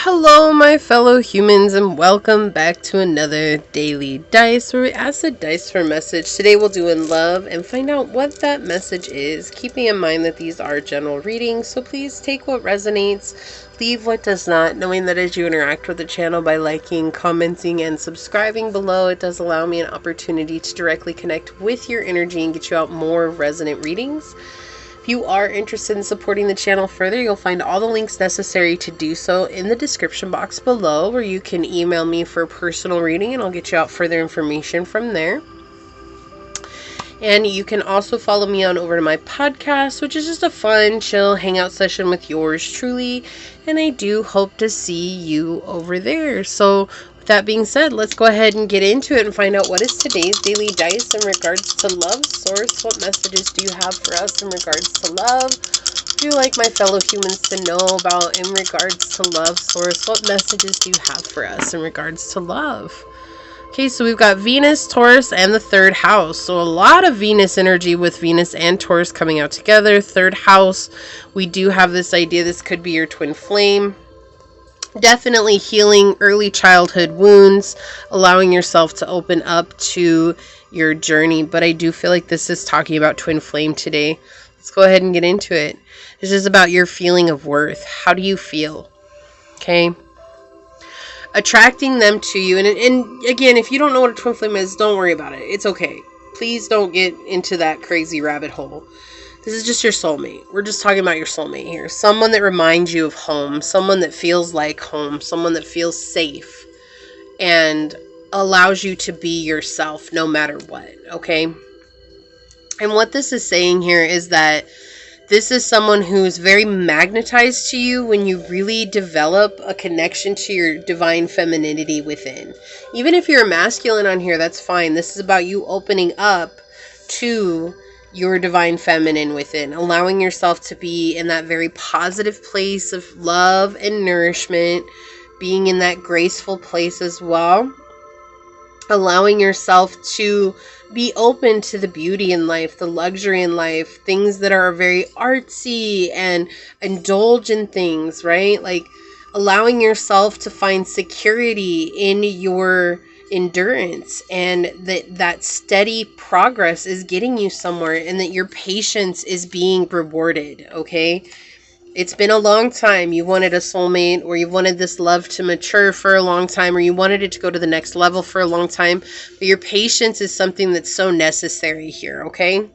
Hello, my fellow humans, and welcome back to another Daily Dice, where we ask the dice for a message. Today we'll do in love and find out what that message is, keeping in mind that these are general readings, so please take what resonates, leave what does not, knowing that as you interact with the channel by liking, commenting, and subscribing below, it does allow me an opportunity to directly connect with your energy and get you out more resonant readings. If you are interested in supporting the channel further, you'll find all the links necessary to do so in the description box below, where you can email me for a personal reading and I'll get you out further information from there. And you can also follow me on over to my podcast, which is just a fun, chill hangout session with yours truly. And I do hope to see you over there. So with that being said, let's go ahead and get into it and find out what is today's daily dice in regards to love. Source, what messages do you have for us in regards to love? What do you like my fellow humans to know about in regards to love? Source, what messages do you have for us in regards to love? Okay, so we've got Venus, Taurus, and the third house. So a lot of Venus energy with Venus and Taurus coming out together. Third house, we do have this idea this could be your twin flame. Definitely healing early childhood wounds, allowing yourself to open up to your journey. But I do feel like this is talking about twin flame today. Let's go ahead and get into it. This is about your feeling of worth. How do you feel? Okay. Attracting them to you. And again, if you don't know what a twin flame is, don't worry about it. It's okay. Please don't get into that crazy rabbit hole. This is just your soulmate. We're just talking about your soulmate here. Someone that reminds you of home. Someone that feels like home. Someone that feels safe. And allows you to be yourself no matter what. Okay? And what this is saying here is that this is someone who's very magnetized to you when you really develop a connection to your divine femininity within. Even if you're a masculine on here, that's fine. This is about you opening up to your divine feminine within, allowing yourself to be in that very positive place of love and nourishment, being in that graceful place as well, allowing yourself to be open to the beauty in life, the luxury in life, things that are very artsy and indulge in things, right? Like allowing yourself to find security in your endurance, and that steady progress is getting you somewhere, and that your patience is being rewarded. Okay, it's been a long time. You wanted a soulmate, or you wanted this love to mature for a long time, or you wanted it to go to the next level for a long time, but your patience is something that's so necessary here. Okay,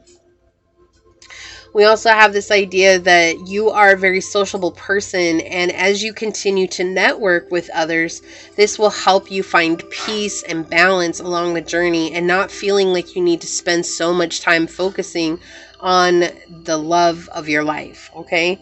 we also have this idea that you are a very sociable person, and as you continue to network with others, this will help you find peace and balance along the journey, and not feeling like you need to spend so much time focusing on the love of your life. Okay,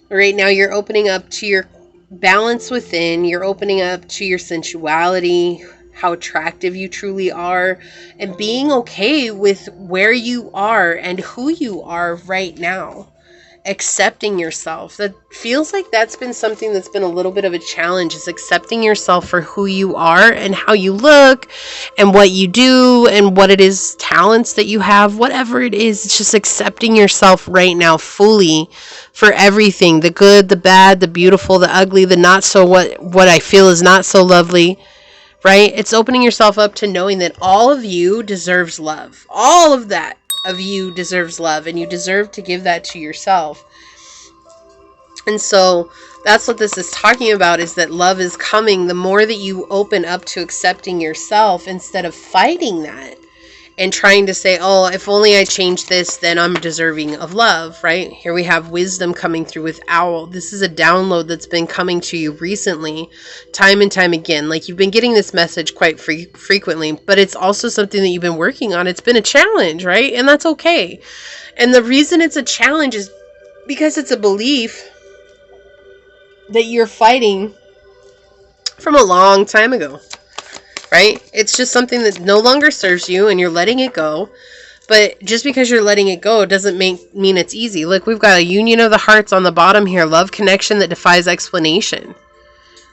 right now you're opening up to your balance within, you're opening up to your sensuality, how attractive you truly are, and being okay with where you are and who you are right now. Accepting yourself. That feels like that's been something that's been a little bit of a challenge, is accepting yourself for who you are and how you look and what you do and what it is, talents that you have, whatever it is. It's just accepting yourself right now fully for everything, the good, the bad, the beautiful, the ugly, the not so what I feel is not so lovely. Right? It's opening yourself up to knowing that all of you deserves love. All of that of you deserves love, and you deserve to give that to yourself. And so that's what this is talking about, is that love is coming the more that you open up to accepting yourself, instead of fighting that and trying to say, oh, if only I change this, then I'm deserving of love, right? Here we have wisdom coming through with Owl. This is a download that's been coming to you recently, time and time again. Like, you've been getting this message quite frequently, but it's also something that you've been working on. It's been a challenge, right? And that's okay. And the reason it's a challenge is because it's a belief that you're fighting from a long time ago. Right? It's just something that no longer serves you, and you're letting it go. But just because you're letting it go doesn't mean it's easy. Look, we've got a union of the hearts on the bottom here. Love connection that defies explanation.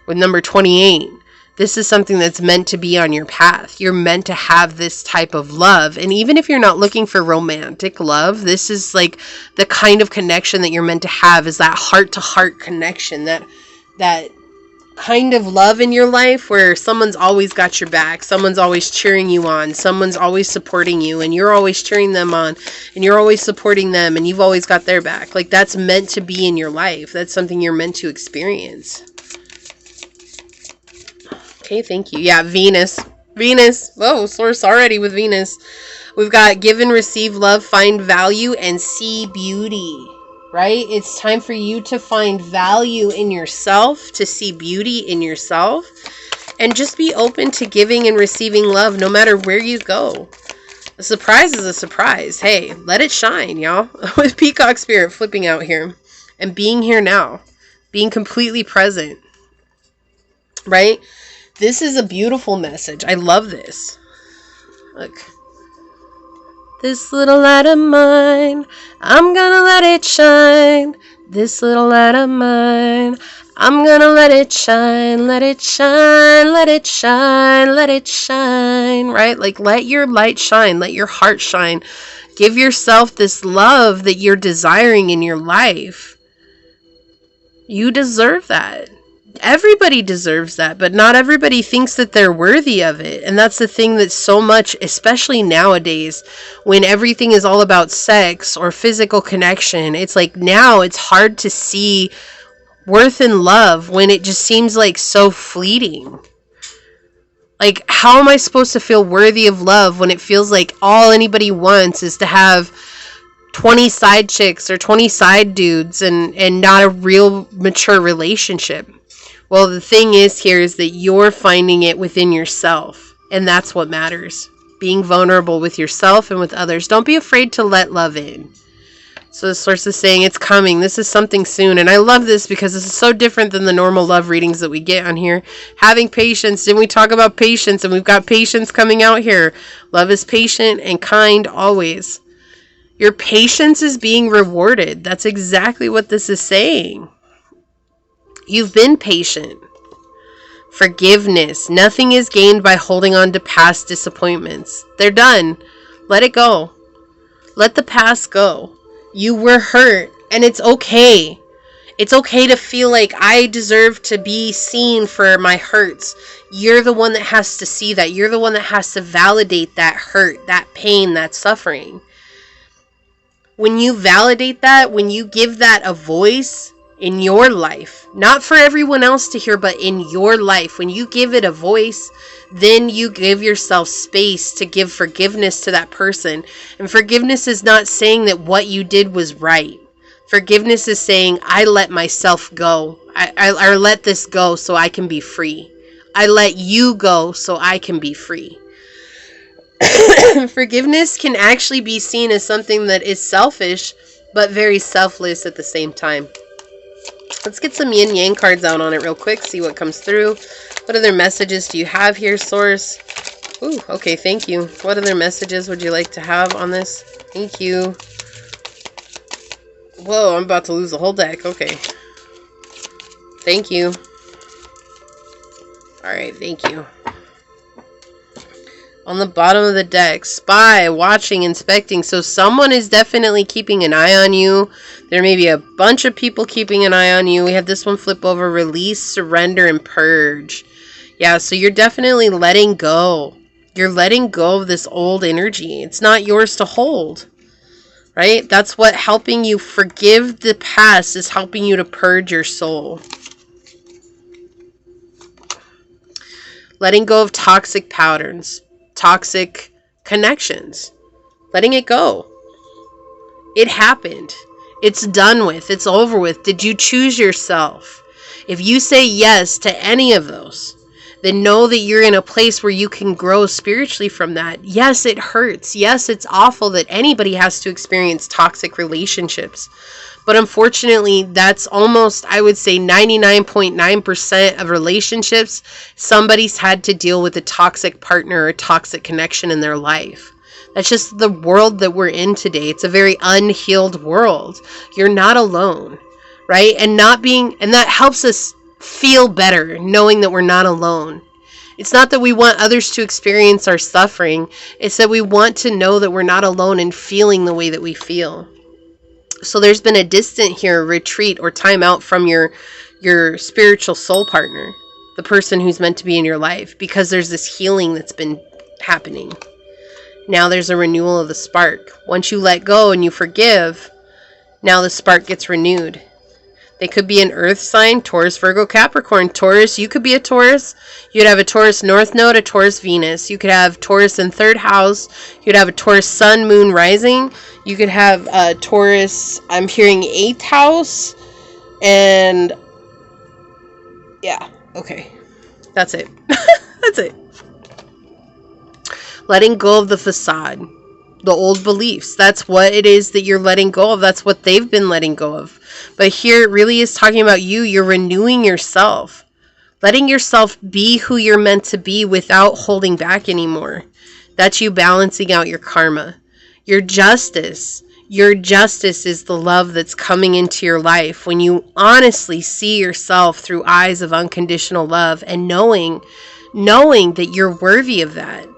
With number 28. This is something that's meant to be on your path. You're meant to have this type of love. And even if you're not looking for romantic love, this is like the kind of connection that you're meant to have, is that heart-to-heart connection, that kind of love in your life where someone's always got your back, someone's always cheering you on, someone's always supporting you, and you're always cheering them on, and you're always supporting them, and you've always got their back. Like, that's meant to be in your life. That's something you're meant to experience. Okay, thank you. Yeah, Venus. Whoa, source already with Venus. We've got give and receive love, find value, and see beauty. Right? It's time for you to find value in yourself, to see beauty in yourself, and just be open to giving and receiving love no matter where you go. A surprise is a surprise. Hey, let it shine, y'all. With Peacock Spirit flipping out here and being here now, being completely present. Right? This is a beautiful message. I love this. Look. This little light of mine, I'm gonna let it shine. This little light of mine, I'm gonna let it shine, let it shine, let it shine, let it shine, right? Like, let your light shine, let your heart shine. Give yourself this love that you're desiring in your life. You deserve that. Everybody deserves that, but not everybody thinks that they're worthy of it. And that's the thing that's so much, especially nowadays, when everything is all about sex or physical connection. It's like now it's hard to see worth and love when it just seems like so fleeting. Like, how am I supposed to feel worthy of love when it feels like all anybody wants is to have 20 side chicks or 20 side dudes and not a real mature relationship? Well, the thing is here is that you're finding it within yourself, and that's what matters. Being vulnerable with yourself and with others. Don't be afraid to let love in. So the source is saying it's coming. This is something soon. And I love this because this is so different than the normal love readings that we get on here. Having patience. Didn't we talk about patience? And we've got patience coming out here. Love is patient and kind always. Your patience is being rewarded. That's exactly what this is saying. You've been patient. Forgiveness. Nothing is gained by holding on to past disappointments. They're done. Let it go. Let the past go. You were hurt, and it's okay. It's okay to feel like I deserve to be seen for my hurts. You're the one that has to see that. You're the one that has to validate that hurt, that pain, that suffering. When you validate that, when you give that a voice in your life, not for everyone else to hear, but in your life, when you give it a voice, then you give yourself space to give forgiveness to that person. And forgiveness is not saying that what you did was right. Forgiveness is saying, I let myself go. I let this go so I can be free. I let you go so I can be free. Forgiveness can actually be seen as something that is selfish, but very selfless at the same time. Let's get some yin yang cards out on it real quick, see what comes through. What other messages do you have here, source? Ooh, okay, thank you. What other messages would you like to have on this? Thank you. Whoa, I'm about to lose the whole deck. Okay. Thank you. Alright, thank you. On the bottom of the deck, spy, watching, inspecting. So someone is definitely keeping an eye on you. There may be a bunch of people keeping an eye on you. We have this one flip over, release, surrender, and purge. Yeah, so you're definitely letting go. You're letting go of this old energy. It's not yours to hold. Right? That's what helping you forgive the past is helping you to purge your soul. Letting go of toxic patterns. Toxic connections. Letting it go. It happened. It's done with. It's over with. Did you choose yourself? If you say yes to any of those, then know that you're in a place where you can grow spiritually from that. Yes, it hurts. Yes, it's awful that anybody has to experience toxic relationships. But unfortunately, that's almost, I would say, 99.9% of relationships. Somebody's had to deal with a toxic partner or a toxic connection in their life. That's just the world that we're in today. It's a very unhealed world. You're not alone, right? And that helps us feel better knowing that we're not alone. It's not that we want others to experience our suffering. It's that we want to know that we're not alone in feeling the way that we feel. So there's been a distant here, retreat or time out from your spiritual soul partner. the person who's meant to be in your life, because there's this healing that's been happening. Now there's a renewal of the spark. Once you let go and you forgive, now the spark gets renewed. They could be an earth sign, Taurus, Virgo, Capricorn. Taurus, you could be a Taurus. You'd have a Taurus North Node, a Taurus Venus. You could have Taurus in 3rd house. You'd have a Taurus Sun, Moon, Rising. You could have a Taurus, I'm hearing 8th house. And yeah, okay. That's it. That's it. Letting go of the facade. The old beliefs. That's what it is that you're letting go of. That's what they've been letting go of. But here it really is talking about you. You're renewing yourself. Letting yourself be who you're meant to be without holding back anymore. That's you balancing out your karma. Your justice. Your justice is the love that's coming into your life when you honestly see yourself through eyes of unconditional love and knowing that you're worthy of that.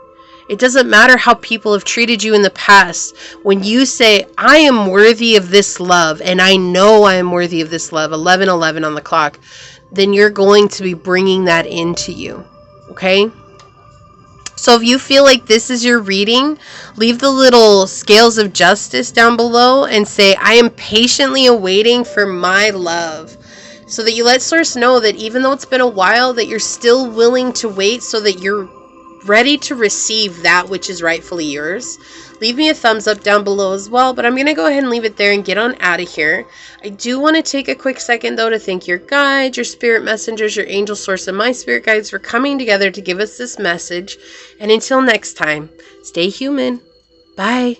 It doesn't matter how people have treated you in the past. When you say, I am worthy of this love, and I know I am worthy of this love, 11:11 on the clock, then you're going to be bringing that into you. Okay? So if you feel like this is your reading, leave the little scales of justice down below and say, I am patiently awaiting for my love. So that you let Source know that even though it's been a while, that you're still willing to wait so that you're ready to receive that which is rightfully yours. Leave me a thumbs up down below as well, but I'm going to go ahead and leave it there and get on out of here. I do want to take a quick second though to thank your guides, your spirit messengers, your angel source, and my spirit guides for coming together to give us this message. And until next time, stay human. Bye.